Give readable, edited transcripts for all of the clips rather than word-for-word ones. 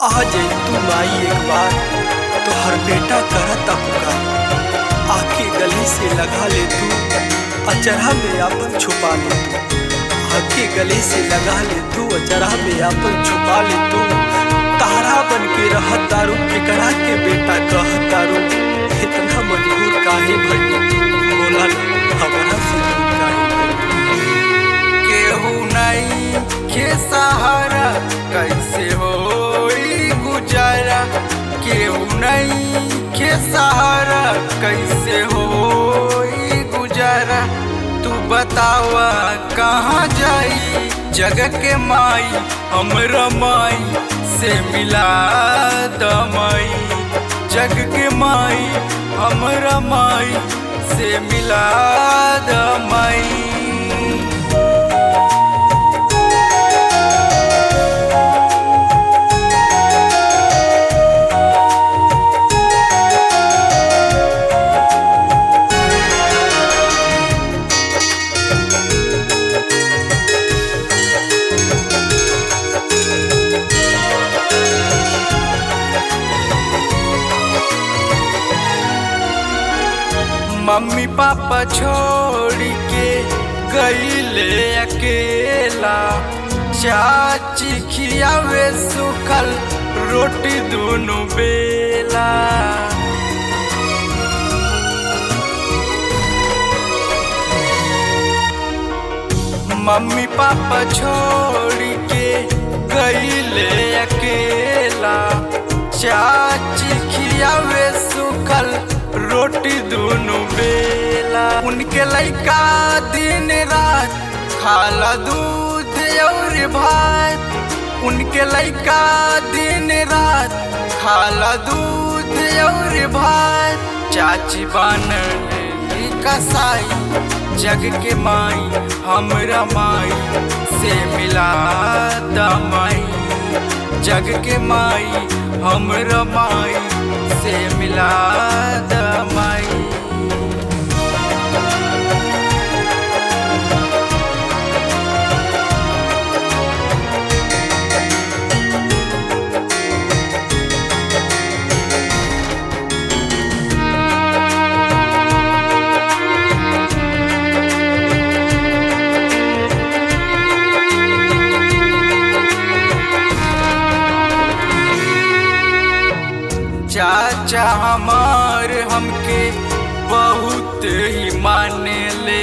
आ जाई तू माई एक बार, तोहर बेटा करता पुकार। आके गले से लगा ले तू, अचरा में आपन छुपा ले तू। आके गले से लगा ले तू, अचरा में आपन छुपा ले तू। तारा बन के रहत तारू, केकरा के बेटा कहत तारू। इतना मजबूर काहे भइल, बोला ना हमरा से दूर काहे भइल। केहू नहीं के सहारा, कैसे होई गुजारा। केहू नहीं के सहारा, कैसे होई गुजारा। तू बतावा कहाँ जाई, जग के माई हमरा माई से मिला दमाई। जग के माई हमरा माई से मिला दमाई। मम्मी पापा छोड़ के गईले अकेला। चाची खियावे सुखल रोटी दोनों बेला। मम्मी पापा छोड़ के गईले अकेला। चाची खियावे सुखल रोटी दोनों बेला। उनके लइका दिन रात खाला दूध और भात। उनके लइका दिन रात खाला दूध और भात। चाची बनली कसाई, जग के माई हमरा माई से मिला दमाई। जग के माई हमरा माई से मिला दमाई। चाचा हमार हमके बहुत ही माने ले।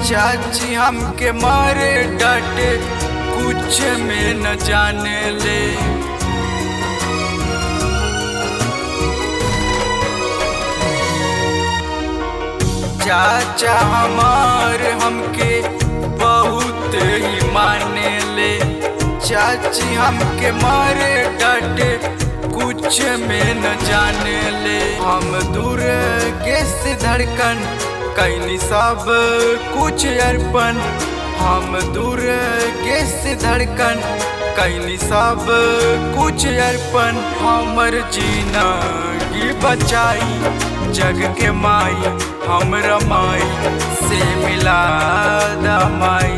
चाची हमके मारे डांटे कुछ में न जाने ले। चाचा हमार हमके बहुत ही माने ले। चाची हमके मारे डांटे कुछ में न जाने ले। हम दूर गैस धड़कन कैनी सब कुछ अर्पण। हम दूर गैस धड़कन कैनी सब कुछ अर्पण। हमर जीना की बचाई, जग के माई हमरा माई से मिला दमाई।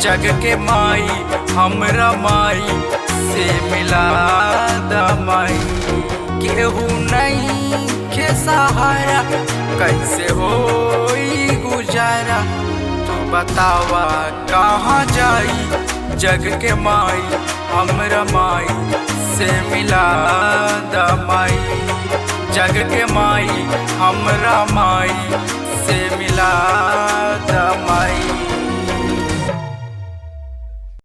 जग के माई हमरा माई से मिला दमाई। केहू नहीं के सहारा, कैसे होई गुजारा। तू बतावा कहाँ जाई, जग के माई हमरा माई से मिला दमाई। जग के माई हमरा माई से मिला दमाई।